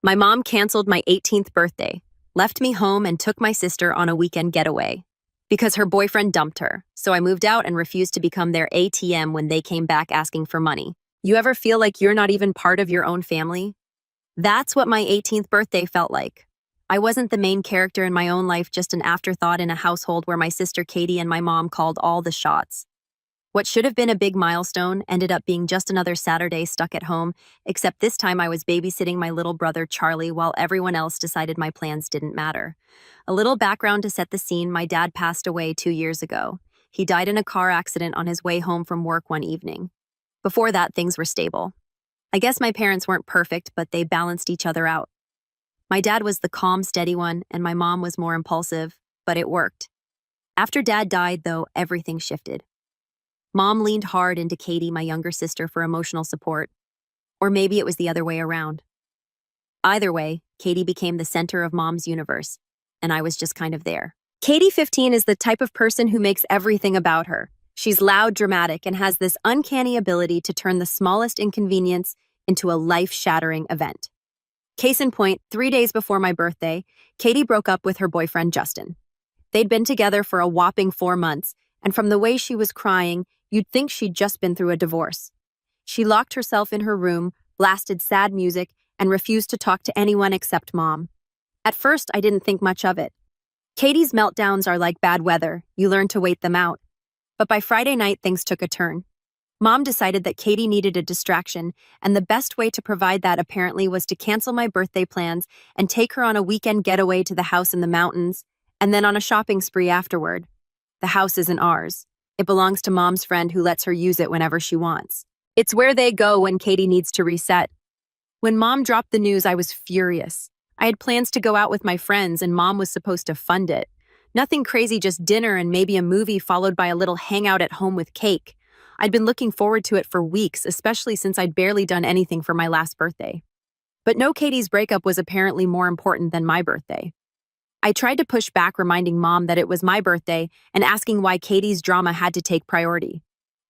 My mom canceled my 18th birthday, left me home, and took my sister on a weekend getaway because her boyfriend dumped her. So I moved out and refused to become their ATM when they came back asking for money. You ever feel like you're not even part of your own family? That's what my 18th birthday felt like. I wasn't the main character in my own life, just an afterthought in a household where my sister Katie and my mom called all the shots. What should have been a big milestone ended up being just another Saturday stuck at home, except this time I was babysitting my little brother Charlie while everyone else decided my plans didn't matter. A little background to set the scene: my dad passed away 2 years ago. He died in a car accident on his way home from work one evening. Before that, things were stable. I guess my parents weren't perfect, but they balanced each other out. My dad was the calm, steady one, and my mom was more impulsive, but it worked. After Dad died, though, everything shifted. Mom leaned hard into Katie, my younger sister, for emotional support. Or maybe it was the other way around. Either way, Katie became the center of Mom's universe, and I was just kind of there. Katie, 15, is the type of person who makes everything about her. She's loud, dramatic, and has this uncanny ability to turn the smallest inconvenience into a life-shattering event. Case in point, 3 days before my birthday, Katie broke up with her boyfriend, Justin. They'd been together for a whopping 4 months, and from the way she was crying, you'd think she'd just been through a divorce. She locked herself in her room, blasted sad music, and refused to talk to anyone except Mom. At first, I didn't think much of it. Katie's meltdowns are like bad weather. You learn to wait them out. But by Friday night, things took a turn. Mom decided that Katie needed a distraction, and the best way to provide that apparently was to cancel my birthday plans and take her on a weekend getaway to the house in the mountains, and then on a shopping spree afterward. The house isn't ours. It belongs to Mom's friend who lets her use it whenever she wants. It's where they go when Katie needs to reset. When Mom dropped the news, I was furious. I had plans to go out with my friends, and Mom was supposed to fund it. Nothing crazy, just dinner and maybe a movie followed by a little hangout at home with cake. I'd been looking forward to it for weeks, especially since I'd barely done anything for my last birthday. But no, Katie's breakup was apparently more important than my birthday. I tried to push back, reminding Mom that it was my birthday and asking why Katie's drama had to take priority.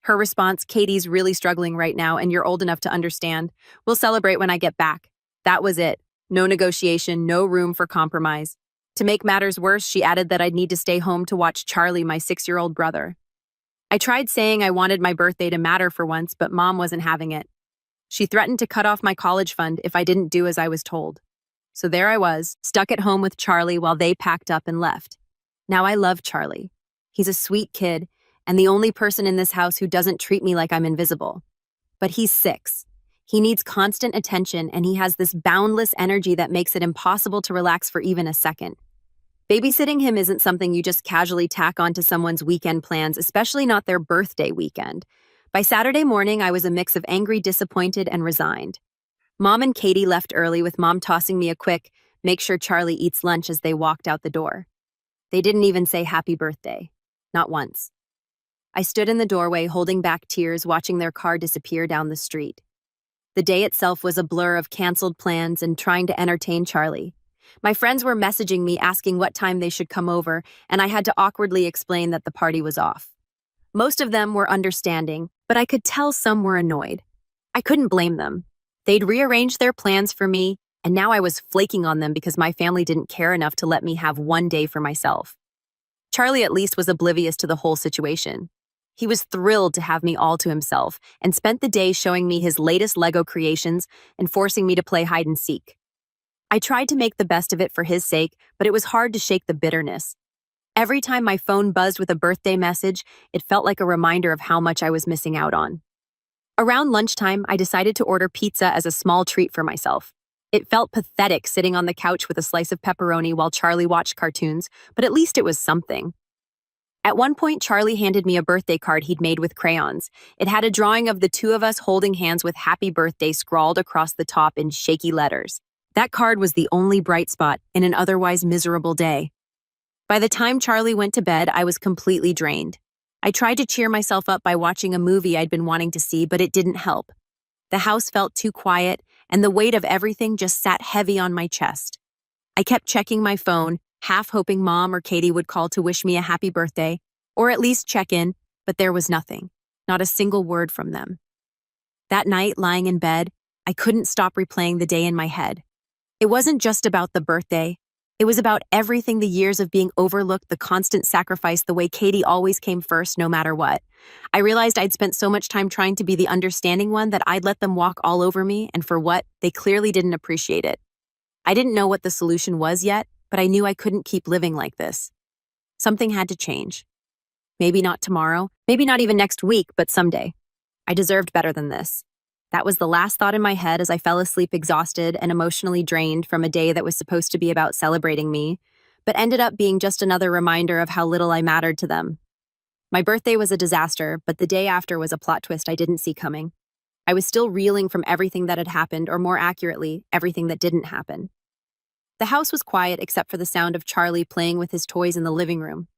Her response: "Katie's really struggling right now, and you're old enough to understand. We'll celebrate when I get back." That was it. No negotiation, no room for compromise. To make matters worse, she added that I'd need to stay home to watch Charlie, my 6-year-old brother. I tried saying I wanted my birthday to matter for once, but Mom wasn't having it. She threatened to cut off my college fund if I didn't do as I was told. So there I was, stuck at home with Charlie while they packed up and left. Now I love Charlie. He's a sweet kid, and the only person in this house who doesn't treat me like I'm invisible. But he's 6. He needs constant attention, and he has this boundless energy that makes it impossible to relax for even a second. Babysitting him isn't something you just casually tack onto someone's weekend plans, especially not their birthday weekend. By Saturday morning, I was a mix of angry, disappointed, and resigned. Mom and Katie left early, with Mom tossing me a quick, "Make sure Charlie eats lunch," as they walked out the door. They didn't even say happy birthday. Not once. I stood in the doorway, holding back tears, watching their car disappear down the street. The day itself was a blur of canceled plans and trying to entertain Charlie. My friends were messaging me asking what time they should come over, and I had to awkwardly explain that the party was off. Most of them were understanding, but I could tell some were annoyed. I couldn't blame them. They'd rearranged their plans for me, and now I was flaking on them because my family didn't care enough to let me have one day for myself. Charlie at least was oblivious to the whole situation. He was thrilled to have me all to himself and spent the day showing me his latest Lego creations and forcing me to play hide and seek. I tried to make the best of it for his sake, but it was hard to shake the bitterness. Every time my phone buzzed with a birthday message, it felt like a reminder of how much I was missing out on. Around lunchtime, I decided to order pizza as a small treat for myself. It felt pathetic sitting on the couch with a slice of pepperoni while Charlie watched cartoons, but at least it was something. At one point, Charlie handed me a birthday card he'd made with crayons. It had a drawing of the two of us holding hands with "Happy Birthday" scrawled across the top in shaky letters. That card was the only bright spot in an otherwise miserable day. By the time Charlie went to bed, I was completely drained. I tried to cheer myself up by watching a movie I'd been wanting to see, but it didn't help. The house felt too quiet, and the weight of everything just sat heavy on my chest. I kept checking my phone, half hoping Mom or Katie would call to wish me a happy birthday, or at least check in, but there was nothing, not a single word from them. That night, lying in bed, I couldn't stop replaying the day in my head. It wasn't just about the birthday. It was about everything, the years of being overlooked, the constant sacrifice, the way Katie always came first no matter what. I realized I'd spent so much time trying to be the understanding one that I'd let them walk all over me, and for what, they clearly didn't appreciate it. I didn't know what the solution was yet, but I knew I couldn't keep living like this. Something had to change. Maybe not tomorrow, maybe not even next week, but someday. I deserved better than this. That was the last thought in my head as I fell asleep exhausted and emotionally drained from a day that was supposed to be about celebrating me, but ended up being just another reminder of how little I mattered to them. My birthday was a disaster, but the day after was a plot twist I didn't see coming. I was still reeling from everything that had happened, or more accurately, everything that didn't happen. The house was quiet except for the sound of Charlie playing with his toys in the living room.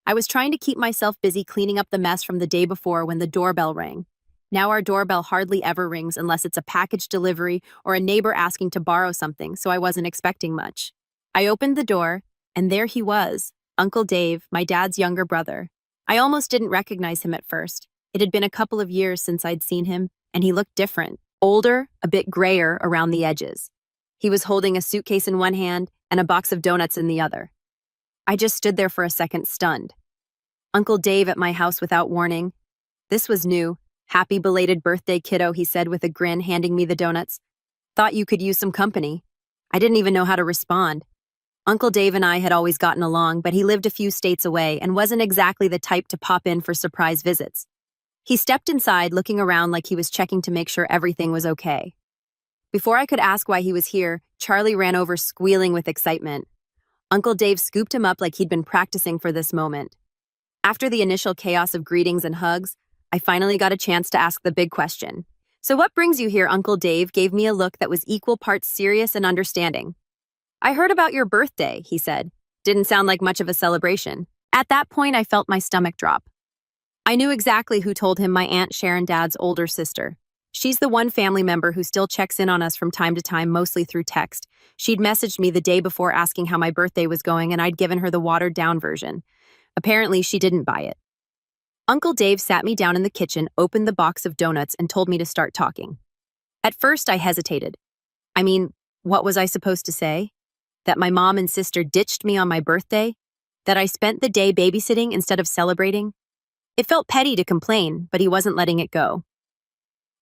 I was trying to keep myself busy cleaning up the mess from the day before when the doorbell rang. Now our doorbell hardly ever rings unless it's a package delivery or a neighbor asking to borrow something, so I wasn't expecting much. I opened the door, and there he was, Uncle Dave, my dad's younger brother. I almost didn't recognize him at first. It had been a couple of years since I'd seen him, and he looked different. Older, a bit grayer around the edges. He was holding a suitcase in one hand and a box of donuts in the other. I just stood there for a second, stunned. Uncle Dave at my house without warning. This was new. "Happy belated birthday, kiddo," he said with a grin, handing me the donuts. "Thought you could use some company." I didn't even know how to respond. Uncle Dave and I had always gotten along, but he lived a few states away and wasn't exactly the type to pop in for surprise visits. He stepped inside, looking around like he was checking to make sure everything was okay. Before I could ask why he was here, Charlie ran over squealing with excitement. Uncle Dave scooped him up like he'd been practicing for this moment. After the initial chaos of greetings and hugs, I finally got a chance to ask the big question. "So what brings you here?" Uncle Dave gave me a look that was equal parts serious and understanding. "I heard about your birthday," he said. Didn't sound like much of a celebration. At that point, I felt my stomach drop. I knew exactly who told him: my Aunt Sharon, Dad's older sister. She's the one family member who still checks in on us from time to time, mostly through text. She'd messaged me the day before asking how my birthday was going, and I'd given her the watered-down version. Apparently, she didn't buy it. Uncle Dave sat me down in the kitchen, opened the box of donuts, and told me to start talking. At first, I hesitated. I mean, what was I supposed to say? That my mom and sister ditched me on my birthday? That I spent the day babysitting instead of celebrating? It felt petty to complain, but he wasn't letting it go.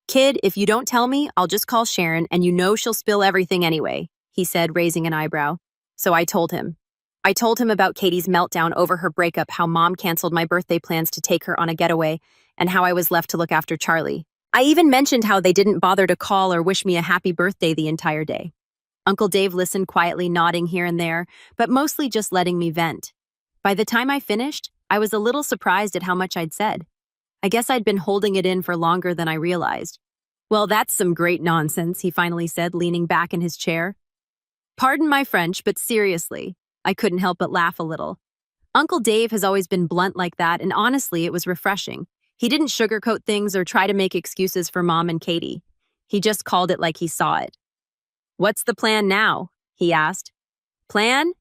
"Kid, if you don't tell me, I'll just call Sharon, and you know she'll spill everything anyway," he said, raising an eyebrow. So I told him. I told him about Katie's meltdown over her breakup, how Mom canceled my birthday plans to take her on a getaway, and how I was left to look after Charlie. I even mentioned how they didn't bother to call or wish me a happy birthday the entire day. Uncle Dave listened quietly, nodding here and there, but mostly just letting me vent. By the time I finished, I was a little surprised at how much I'd said. I guess I'd been holding it in for longer than I realized. "Well, that's some great nonsense," he finally said, leaning back in his chair. Pardon my French, but seriously, I couldn't help but laugh a little. Uncle Dave has always been blunt like that, and honestly, it was refreshing. He didn't sugarcoat things or try to make excuses for Mom and Katie. He just called it like he saw it. "What's the plan now?" he asked. "Plan?"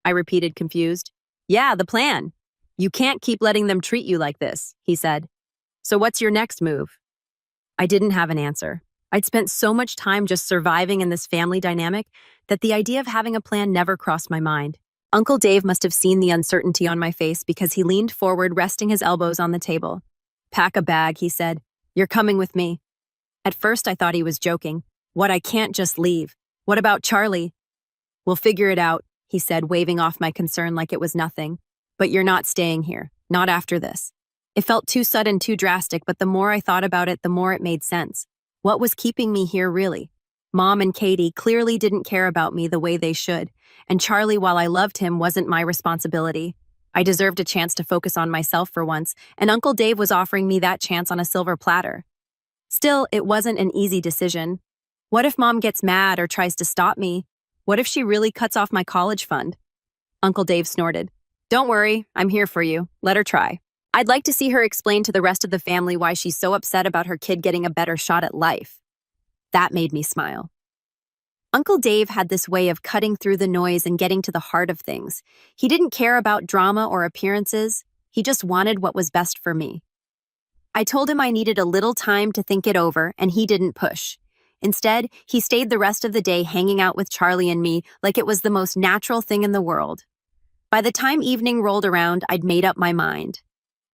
I repeated, confused. "Yeah, the plan. You can't keep letting them treat you like this," he said. "So what's your next move?" I didn't have an answer. I'd spent so much time just surviving in this family dynamic that the idea of having a plan never crossed my mind. Uncle Dave must have seen the uncertainty on my face because he leaned forward, resting his elbows on the table. "Pack a bag," he said. "You're coming with me." At first, I thought he was joking. "What, I can't just leave? What about Charlie?" "We'll figure it out," he said, waving off my concern like it was nothing. "But you're not staying here. Not after this." It felt too sudden, too drastic, but the more I thought about it, the more it made sense. What was keeping me here, really? Mom and Katie clearly didn't care about me the way they should, and Charlie, while I loved him, wasn't my responsibility. I deserved a chance to focus on myself for once, and Uncle Dave was offering me that chance on a silver platter. Still, it wasn't an easy decision. What if Mom gets mad or tries to stop me? What if she really cuts off my college fund? Uncle Dave snorted. "Don't worry, I'm here for you. Let her try. I'd like to see her explain to the rest of the family why she's so upset about her kid getting a better shot at life." That made me smile. Uncle Dave had this way of cutting through the noise and getting to the heart of things. He didn't care about drama or appearances. He just wanted what was best for me. I told him I needed a little time to think it over, and he didn't push. Instead, he stayed the rest of the day hanging out with Charlie and me like it was the most natural thing in the world. By the time evening rolled around, I'd made up my mind.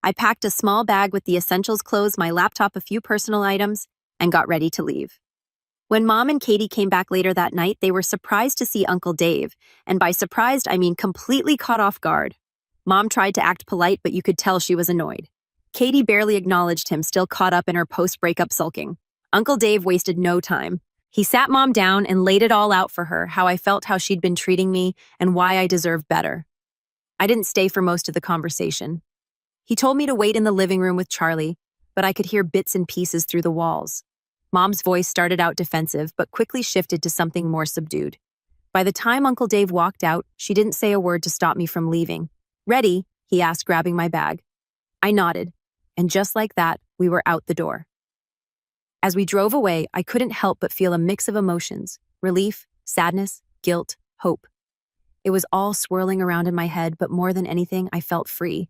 I packed a small bag with the essentials clothes, my laptop, a few personal items, and got ready to leave. When Mom and Katie came back later that night, they were surprised to see Uncle Dave, and by surprised, I mean completely caught off guard. Mom tried to act polite, but you could tell she was annoyed. Katie barely acknowledged him, still caught up in her post-breakup sulking. Uncle Dave wasted no time. He sat Mom down and laid it all out for her, how I felt, how she'd been treating me, and why I deserved better. I didn't stay for most of the conversation. He told me to wait in the living room with Charlie, but I could hear bits and pieces through the walls. Mom's voice started out defensive, but quickly shifted to something more subdued. By the time Uncle Dave walked out, she didn't say a word to stop me from leaving. "Ready?" he asked, grabbing my bag. I nodded, and just like that, we were out the door. As we drove away, I couldn't help but feel a mix of emotions: relief, sadness, guilt, hope. It was all swirling around in my head, but more than anything, I felt free.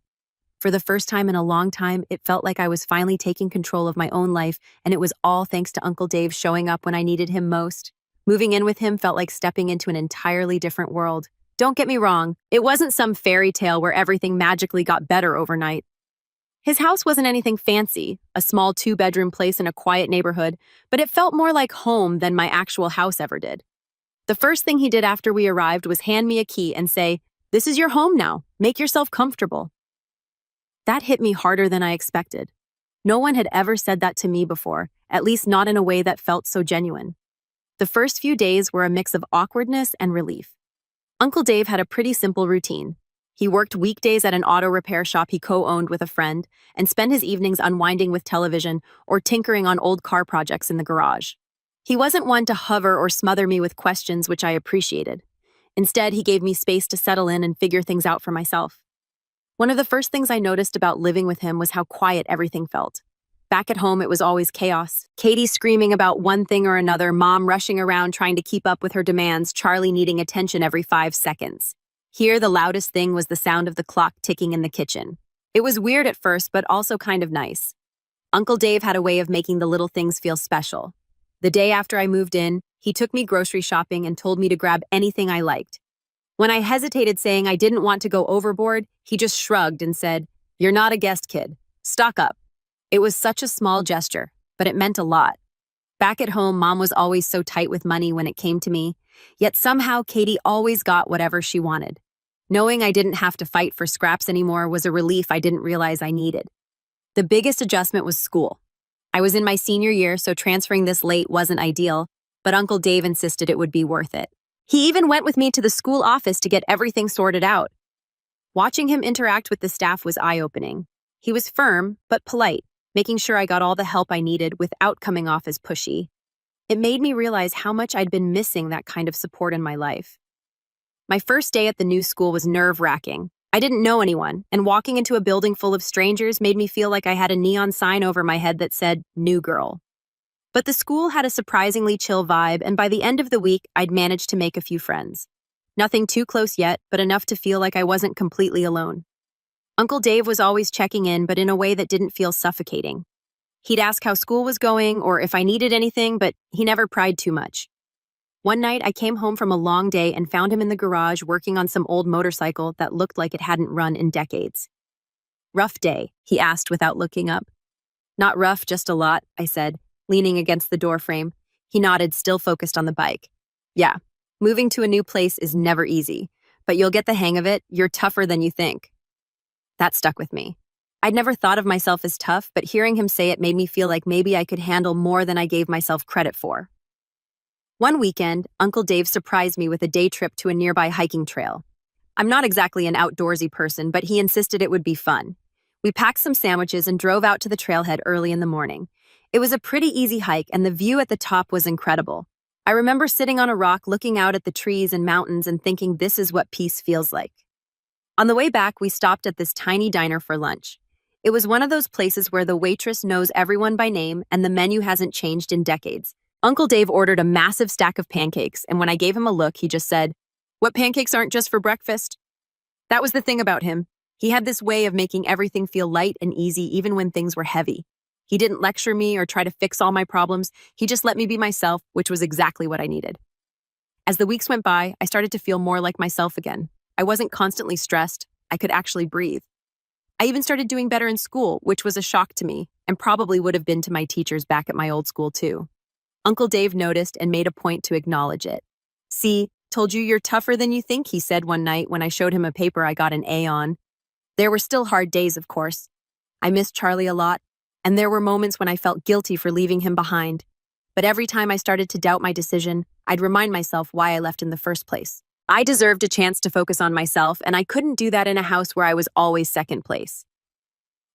For the first time in a long time, it felt like I was finally taking control of my own life, and it was all thanks to Uncle Dave showing up when I needed him most. Moving in with him felt like stepping into an entirely different world. Don't get me wrong, it wasn't some fairy tale where everything magically got better overnight. His house wasn't anything fancy, a small 2-bedroom place in a quiet neighborhood, but it felt more like home than my actual house ever did. The first thing he did after we arrived was hand me a key and say, "This is your home now. Make yourself comfortable." That hit me harder than I expected. No one had ever said that to me before, at least not in a way that felt so genuine. The first few days were a mix of awkwardness and relief. Uncle Dave had a pretty simple routine. He worked weekdays at an auto repair shop he co-owned with a friend and spent his evenings unwinding with television or tinkering on old car projects in the garage. He wasn't one to hover or smother me with questions, which I appreciated. Instead, he gave me space to settle in and figure things out for myself. One of the first things I noticed about living with him was how quiet everything felt. Back at home, it was always chaos. Katie screaming about one thing or another, Mom rushing around trying to keep up with her demands, Charlie needing attention every 5 seconds. Here, the loudest thing was the sound of the clock ticking in the kitchen. It was weird at first, but also kind of nice. Uncle Dave had a way of making the little things feel special. The day after I moved in, he took me grocery shopping and told me to grab anything I liked. When I hesitated, saying I didn't want to go overboard, he just shrugged and said, "You're not a guest, kid. Stock up." It was such a small gesture, but it meant a lot. Back at home, Mom was always so tight with money when it came to me, yet somehow Katie always got whatever she wanted. Knowing I didn't have to fight for scraps anymore was a relief I didn't realize I needed. The biggest adjustment was school. I was in my senior year, so transferring this late wasn't ideal, but Uncle Dave insisted it would be worth it. He even went with me to the school office to get everything sorted out. Watching him interact with the staff was eye-opening. He was firm, but polite, making sure I got all the help I needed without coming off as pushy. It made me realize how much I'd been missing that kind of support in my life. My first day at the new school was nerve-wracking. I didn't know anyone, and walking into a building full of strangers made me feel like I had a neon sign over my head that said, "New Girl." But the school had a surprisingly chill vibe, and by the end of the week, I'd managed to make a few friends. Nothing too close yet, but enough to feel like I wasn't completely alone. Uncle Dave was always checking in, but in a way that didn't feel suffocating. He'd ask how school was going or if I needed anything, but he never pried too much. One night, I came home from a long day and found him in the garage working on some old motorcycle that looked like it hadn't run in decades. "Rough day?" he asked without looking up. "Not rough, just a lot," I said, leaning against the doorframe. He nodded, still focused on the bike. "Yeah, moving to a new place is never easy, but you'll get the hang of it. You're tougher than you think." That stuck with me. I'd never thought of myself as tough, but hearing him say it made me feel like maybe I could handle more than I gave myself credit for. One weekend, Uncle Dave surprised me with a day trip to a nearby hiking trail. I'm not exactly an outdoorsy person, but he insisted it would be fun. We packed some sandwiches and drove out to the trailhead early in the morning. It was a pretty easy hike, and the view at the top was incredible. I remember sitting on a rock looking out at the trees and mountains and thinking this is what peace feels like. On the way back, we stopped at this tiny diner for lunch. It was one of those places where the waitress knows everyone by name and the menu hasn't changed in decades. Uncle Dave ordered a massive stack of pancakes, and when I gave him a look, he just said, "What, pancakes aren't just for breakfast?" That was the thing about him. He had this way of making everything feel light and easy even when things were heavy. He didn't lecture me or try to fix all my problems. He just let me be myself, which was exactly what I needed. As the weeks went by, I started to feel more like myself again. I wasn't constantly stressed. I could actually breathe. I even started doing better in school, which was a shock to me, and probably would have been to my teachers back at my old school too. Uncle Dave noticed and made a point to acknowledge it. "See, told you you're tougher than you think," he said one night when I showed him a paper I got an A on. There were still hard days, of course. I missed Charlie a lot, and there were moments when I felt guilty for leaving him behind. But every time I started to doubt my decision, I'd remind myself why I left in the first place. I deserved a chance to focus on myself, and I couldn't do that in a house where I was always second place.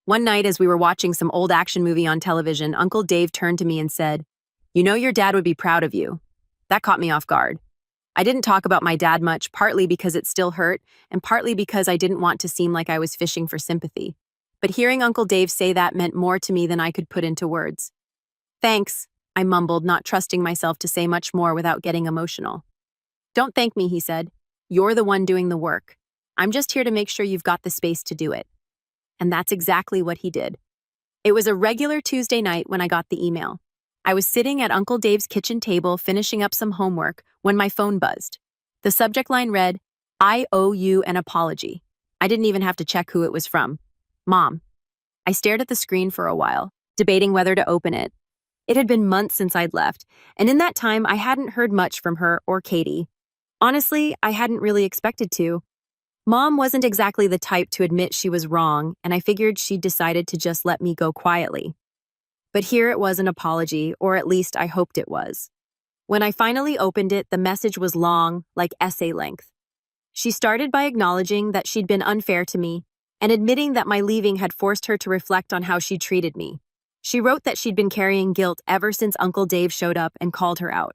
One night, as we were watching some old action movie on television, Uncle Dave turned to me and said, "You know your dad would be proud of you." That caught me off guard. I didn't talk about my dad much, partly because it still hurt, and partly because I didn't want to seem like I was fishing for sympathy. But hearing Uncle Dave say that meant more to me than I could put into words. "Thanks," I mumbled, not trusting myself to say much more without getting emotional. "Don't thank me," he said. "You're the one doing the work. I'm just here to make sure you've got the space to do it." And that's exactly what he did. It was a regular Tuesday night when I got the email. I was sitting at Uncle Dave's kitchen table finishing up some homework when my phone buzzed. The subject line read, "I owe you an apology." I didn't even have to check who it was from. Mom. I stared at the screen for a while, debating whether to open it. It had been months since I'd left, and in that time I hadn't heard much from her or Katie. Honestly, I hadn't really expected to. Mom wasn't exactly the type to admit she was wrong, and I figured she'd decided to just let me go quietly. But here it was, an apology, or at least I hoped it was. When I finally opened it, the message was long, like essay length. She started by acknowledging that she'd been unfair to me, and admitting that my leaving had forced her to reflect on how she'd treated me. She wrote that she'd been carrying guilt ever since Uncle Dave showed up and called her out.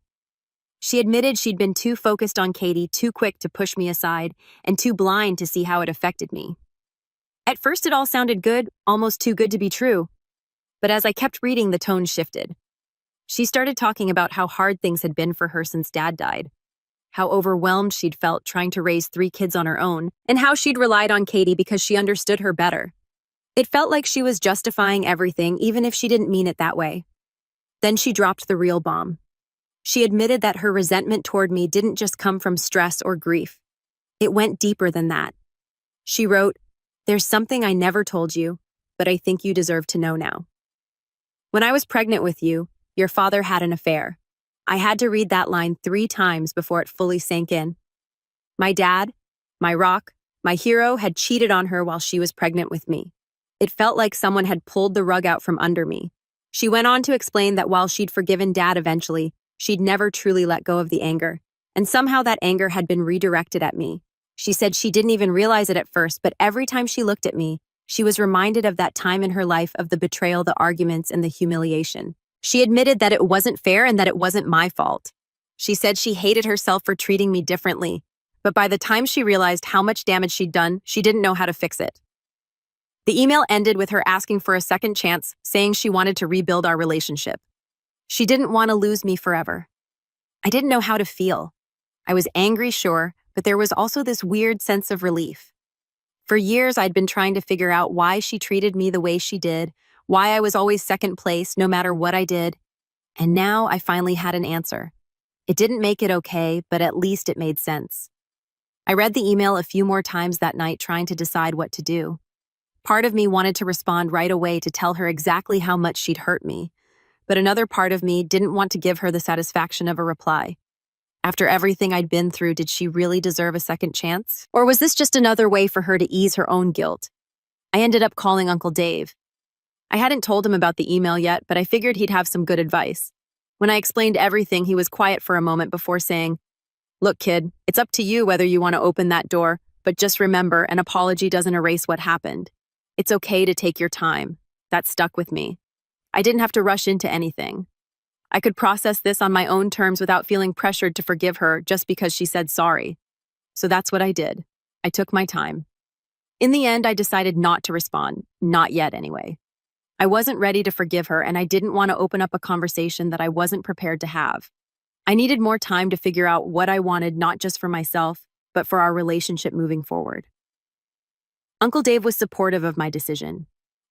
She admitted she'd been too focused on Katie, too quick to push me aside, and too blind to see how it affected me. At first it all sounded good, almost too good to be true. But as I kept reading, the tone shifted. She started talking about how hard things had been for her since Dad died, how overwhelmed she'd felt trying to raise 3 kids on her own, and how she'd relied on Katie because she understood her better. It felt like she was justifying everything, even if she didn't mean it that way. Then she dropped the real bomb. She admitted that her resentment toward me didn't just come from stress or grief. It went deeper than that. She wrote, "There's something I never told you, but I think you deserve to know now. When I was pregnant with you, your father had an affair." I had to read that line 3 times before it fully sank in. My dad, my rock, my hero, had cheated on her while she was pregnant with me. It felt like someone had pulled the rug out from under me. She went on to explain that while she'd forgiven Dad eventually, she'd never truly let go of the anger, and somehow that anger had been redirected at me. She said she didn't even realize it at first, but every time she looked at me, she was reminded of that time in her life, of the betrayal, the arguments, and the humiliation. She admitted that it wasn't fair and that it wasn't my fault. She said she hated herself for treating me differently, but by the time she realized how much damage she'd done, she didn't know how to fix it. The email ended with her asking for a second chance, saying she wanted to rebuild our relationship. She didn't want to lose me forever. I didn't know how to feel. I was angry, sure, but there was also this weird sense of relief. For years, I'd been trying to figure out why she treated me the way she did, why I was always second place no matter what I did, and now I finally had an answer. It didn't make it okay, but at least it made sense. I read the email a few more times that night, trying to decide what to do. Part of me wanted to respond right away to tell her exactly how much she'd hurt me, but another part of me didn't want to give her the satisfaction of a reply. After everything I'd been through, did she really deserve a second chance? Or was this just another way for her to ease her own guilt? I ended up calling Uncle Dave. I hadn't told him about the email yet, but I figured he'd have some good advice. When I explained everything, he was quiet for a moment before saying, "Look, kid, it's up to you whether you want to open that door, but just remember, an apology doesn't erase what happened. It's okay to take your time." That stuck with me. I didn't have to rush into anything. I could process this on my own terms without feeling pressured to forgive her just because she said sorry. So that's what I did. I took my time. In the end, I decided not to respond. Not yet, anyway. I wasn't ready to forgive her, and I didn't want to open up a conversation that I wasn't prepared to have. I needed more time to figure out what I wanted, not just for myself, but for our relationship moving forward. Uncle Dave was supportive of my decision.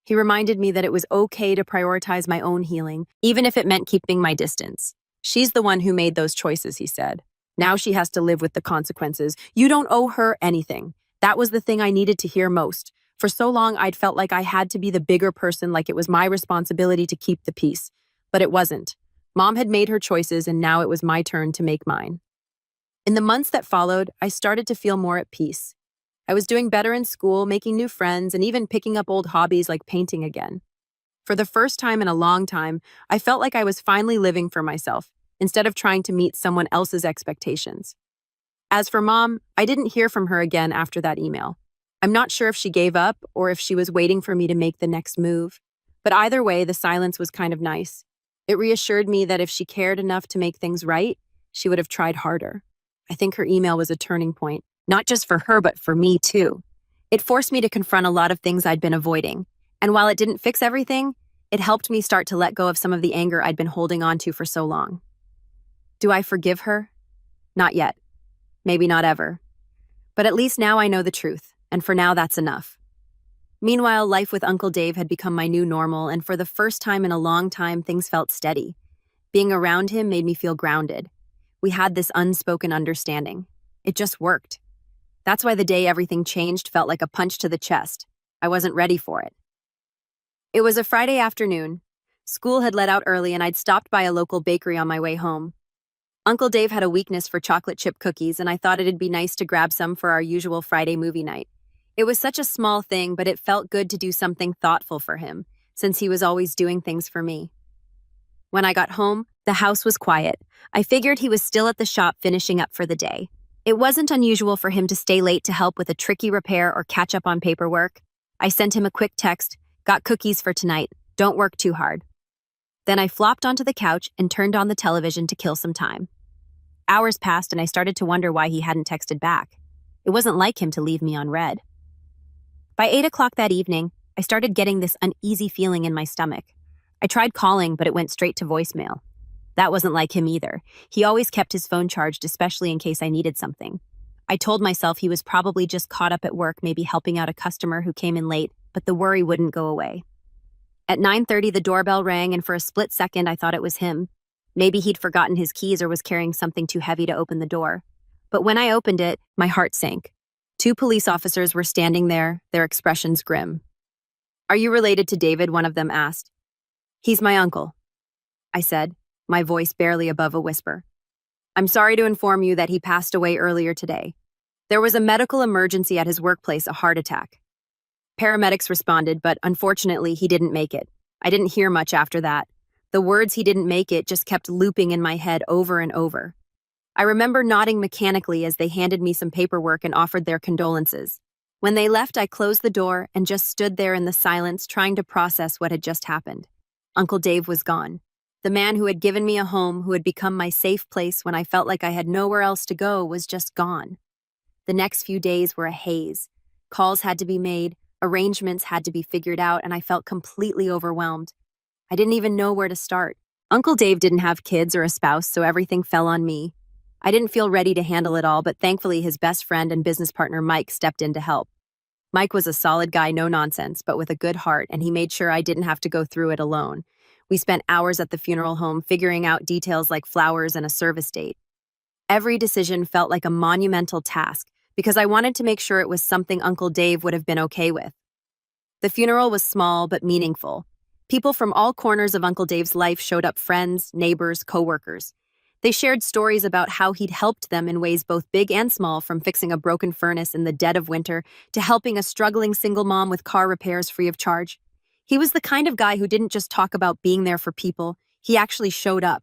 He reminded me that it was okay to prioritize my own healing, even if it meant keeping my distance. She's the one who made those choices, he said. Now she has to live with the consequences. You don't owe her anything. That was the thing I needed to hear most. For so long, I'd felt like I had to be the bigger person, like it was my responsibility to keep the peace. But it wasn't. Mom had made her choices, and now it was my turn to make mine. In the months that followed, I started to feel more at peace. I was doing better in school, making new friends, and even picking up old hobbies like painting again. For the first time in a long time, I felt like I was finally living for myself, instead of trying to meet someone else's expectations. As for Mom, I didn't hear from her again after that email. I'm not sure if she gave up or if she was waiting for me to make the next move. But either way, the silence was kind of nice. It reassured me that if she cared enough to make things right, she would have tried harder. I think her email was a turning point, not just for her, but for me too. It forced me to confront a lot of things I'd been avoiding. And while it didn't fix everything, it helped me start to let go of some of the anger I'd been holding on to for so long. Do I forgive her? Not yet. Maybe not ever. But at least now I know the truth, and for now that's enough. Meanwhile, life with Uncle Dave had become my new normal, and for the first time in a long time, things felt steady. Being around him made me feel grounded. We had this unspoken understanding. It just worked. That's why the day everything changed felt like a punch to the chest. I wasn't ready for it. It was a Friday afternoon. School had let out early, and I'd stopped by a local bakery on my way home. Uncle Dave had a weakness for chocolate chip cookies, and I thought it'd be nice to grab some for our usual Friday movie night. It was such a small thing, but it felt good to do something thoughtful for him, since he was always doing things for me. When I got home, the house was quiet. I figured he was still at the shop finishing up for the day. It wasn't unusual for him to stay late to help with a tricky repair or catch up on paperwork. I sent him a quick text, "Got cookies for tonight. Don't work too hard." Then I flopped onto the couch and turned on the television to kill some time. Hours passed, and I started to wonder why he hadn't texted back. It wasn't like him to leave me on red. By 8 o'clock that evening, I started getting this uneasy feeling in my stomach. I tried calling, but it went straight to voicemail. That wasn't like him either. He always kept his phone charged, especially in case I needed something. I told myself he was probably just caught up at work, maybe helping out a customer who came in late, but the worry wouldn't go away. At 9:30, the doorbell rang, and for a split second, I thought it was him. Maybe he'd forgotten his keys or was carrying something too heavy to open the door. But when I opened it, my heart sank. 2 police officers were standing there, their expressions grim. "Are you related to David?" one of them asked. "He's my uncle," I said, my voice barely above a whisper. "I'm sorry to inform you that he passed away earlier today. There was a medical emergency at his workplace, a heart attack. Paramedics responded, but unfortunately he didn't make it. I didn't hear much after that. The words 'he didn't make it' just kept looping in my head over and over. I remember nodding mechanically as they handed me some paperwork and offered their condolences. When they left, I closed the door and just stood there in the silence, trying to process what had just happened. Uncle Dave was gone. The man who had given me a home, who had become my safe place when I felt like I had nowhere else to go, was just gone. The next few days were a haze. Calls had to be made, arrangements had to be figured out, and I felt completely overwhelmed. I didn't even know where to start. Uncle Dave didn't have kids or a spouse, so everything fell on me. I didn't feel ready to handle it all, but thankfully his best friend and business partner Mike stepped in to help. Mike was a solid guy, no nonsense, but with a good heart, and he made sure I didn't have to go through it alone. We spent hours at the funeral home figuring out details like flowers and a service date. Every decision felt like a monumental task because I wanted to make sure it was something Uncle Dave would have been okay with. The funeral was small but meaningful. People from all corners of Uncle Dave's life showed up: friends, neighbors, coworkers. They shared stories about how he'd helped them in ways both big and small, from fixing a broken furnace in the dead of winter to helping a struggling single mom with car repairs free of charge. He was the kind of guy who didn't just talk about being there for people, he actually showed up.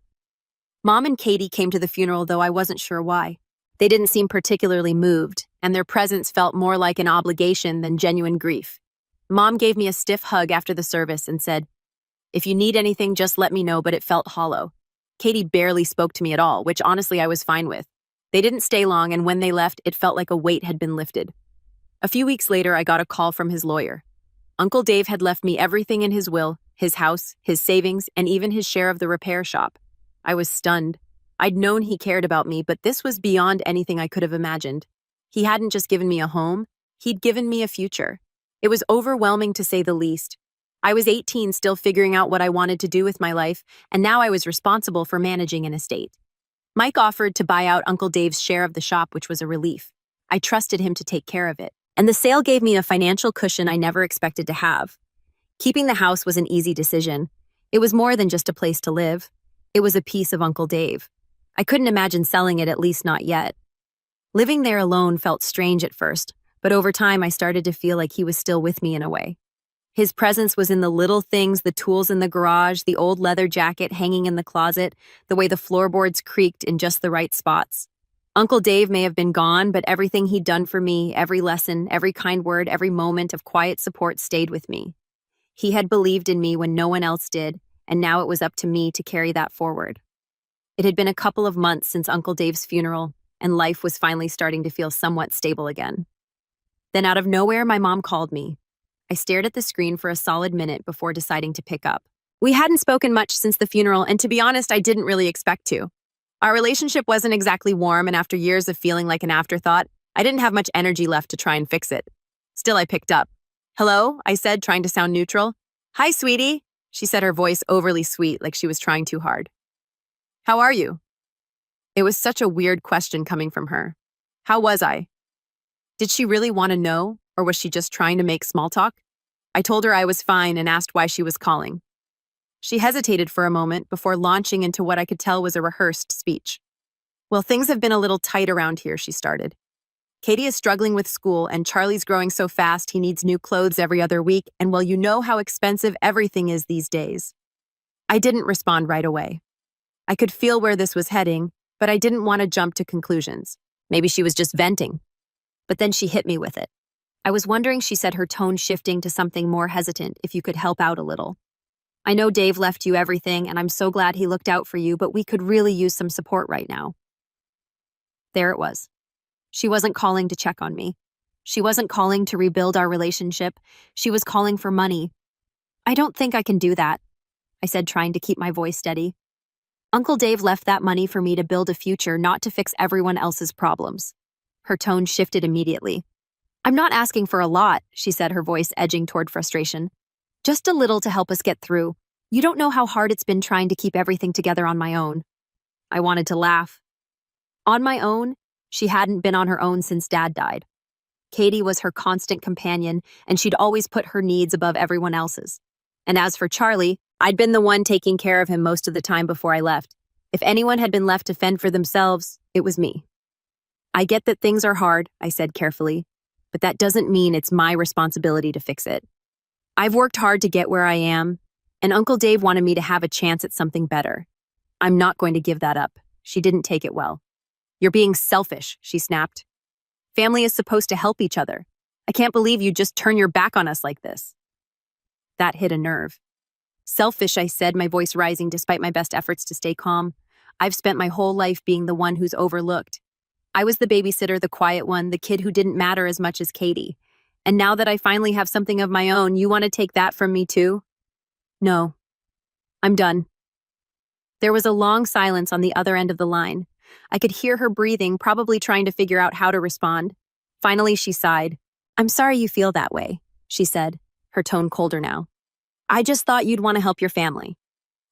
Mom and Katie came to the funeral, though I wasn't sure why. They didn't seem particularly moved, and their presence felt more like an obligation than genuine grief. Mom gave me a stiff hug after the service and said, "If you need anything, just let me know," but it felt hollow. Katie barely spoke to me at all, which honestly I was fine with. They didn't stay long, and when they left, it felt like a weight had been lifted. A few weeks later, I got a call from his lawyer. Uncle Dave had left me everything in his will: his house, his savings, and even his share of the repair shop. I was stunned. I'd known he cared about me, but this was beyond anything I could have imagined. He hadn't just given me a home, he'd given me a future. It was overwhelming, to say the least. I was 18, still figuring out what I wanted to do with my life, and now I was responsible for managing an estate. Mike offered to buy out Uncle Dave's share of the shop, which was a relief. I trusted him to take care of it, and the sale gave me a financial cushion I never expected to have. Keeping the house was an easy decision. It was more than just a place to live. It was a piece of Uncle Dave. I couldn't imagine selling it, at least not yet. Living there alone felt strange at first, but over time I started to feel like he was still with me in a way. His presence was in the little things, the tools in the garage, the old leather jacket hanging in the closet, the way the floorboards creaked in just the right spots. Uncle Dave may have been gone, but everything he'd done for me, every lesson, every kind word, every moment of quiet support stayed with me. He had believed in me when no one else did, and now it was up to me to carry that forward. It had been a couple of months since Uncle Dave's funeral, and life was finally starting to feel somewhat stable again. Then out of nowhere, my mom called me. I stared at the screen for a solid minute before deciding to pick up. We hadn't spoken much since the funeral, and to be honest, I didn't really expect to. Our relationship wasn't exactly warm, and after years of feeling like an afterthought, I didn't have much energy left to try and fix it. Still, I picked up. "Hello?" I said, trying to sound neutral. "Hi, sweetie," she said, her voice overly sweet, like she was trying too hard. "How are you?" It was such a weird question coming from her. How was I? Did she really want to know, or was she just trying to make small talk? I told her I was fine and asked why she was calling. She hesitated for a moment before launching into what I could tell was a rehearsed speech. "Well, things have been a little tight around here," she started. "Katie is struggling with school, and Charlie's growing so fast he needs new clothes every other week, and well, you know how expensive everything is these days." I didn't respond right away. I could feel where this was heading, but I didn't want to jump to conclusions. Maybe she was just venting. But then she hit me with it. I was wondering, she said, her tone shifting to something more hesitant, if you could help out a little. "I know Dave left you everything, and I'm so glad he looked out for you, but we could really use some support right now." There it was. She wasn't calling to check on me. She wasn't calling to rebuild our relationship. She was calling for money. "I don't think I can do that," I said, trying to keep my voice steady. "Uncle Dave left that money for me to build a future, not to fix everyone else's problems." Her tone shifted immediately. "I'm not asking for a lot," she said, her voice edging toward frustration. "Just a little to help us get through. You don't know how hard it's been trying to keep everything together on my own." I wanted to laugh. On my own? She hadn't been on her own since Dad died. Katie was her constant companion, and she'd always put her needs above everyone else's. And as for Charlie, I'd been the one taking care of him most of the time before I left. If anyone had been left to fend for themselves, it was me. "I get that things are hard," I said carefully, "but that doesn't mean it's my responsibility to fix it. I've worked hard to get where I am, and Uncle Dave wanted me to have a chance at something better. I'm not going to give that up." She didn't take it well. "You're being selfish," she snapped. "Family is supposed to help each other. I can't believe you just turn your back on us like this." That hit a nerve. "Selfish," I said, my voice rising despite my best efforts to stay calm. "I've spent my whole life being the one who's overlooked. I was the babysitter, the quiet one, the kid who didn't matter as much as Katie. And now that I finally have something of my own, you want to take that from me too?" "No. I'm done." There was a long silence on the other end of the line. I could hear her breathing, probably trying to figure out how to respond. Finally, she sighed. "I'm sorry you feel that way," she said, her tone colder now. "I just thought you'd want to help your family."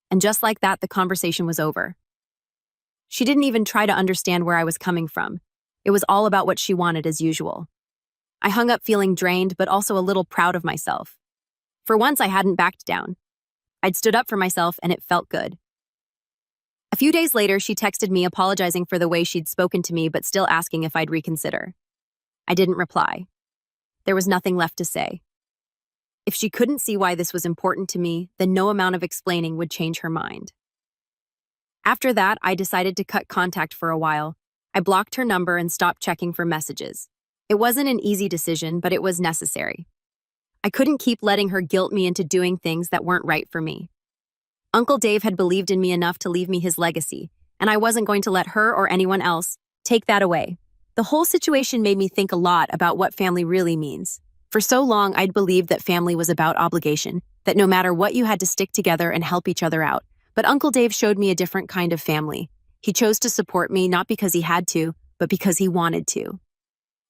And just like that, the conversation was over. She didn't even try to understand where I was coming from. It was all about what she wanted as usual. I hung up feeling drained, but also a little proud of myself. For once, I hadn't backed down. I'd stood up for myself, and it felt good. A few days later, she texted me apologizing for the way she'd spoken to me, but still asking if I'd reconsider. I didn't reply. There was nothing left to say. If she couldn't see why this was important to me, then no amount of explaining would change her mind. After that, I decided to cut contact for a while. I blocked her number and stopped checking for messages. It wasn't an easy decision, but it was necessary. I couldn't keep letting her guilt me into doing things that weren't right for me. Uncle Dave had believed in me enough to leave me his legacy, and I wasn't going to let her or anyone else take that away. The whole situation made me think a lot about what family really means. For so long, I'd believed that family was about obligation, that no matter what you had to stick together and help each other out. But Uncle Dave showed me a different kind of family. He chose to support me not because he had to, but because he wanted to.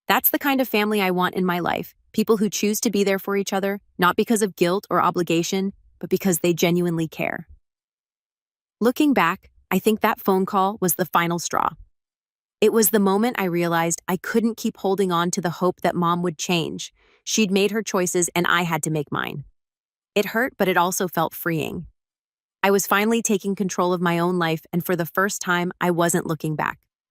That's the kind of family I want in my life. People who choose to be there for each other, not because of guilt or obligation, but because they genuinely care. Looking back, I think that phone call was the final straw. It was the moment I realized I couldn't keep holding on to the hope that mom would change. She'd made her choices and I had to make mine. It hurt, but it also felt freeing. I was finally taking control of my own life, and for the first time, I wasn't looking back.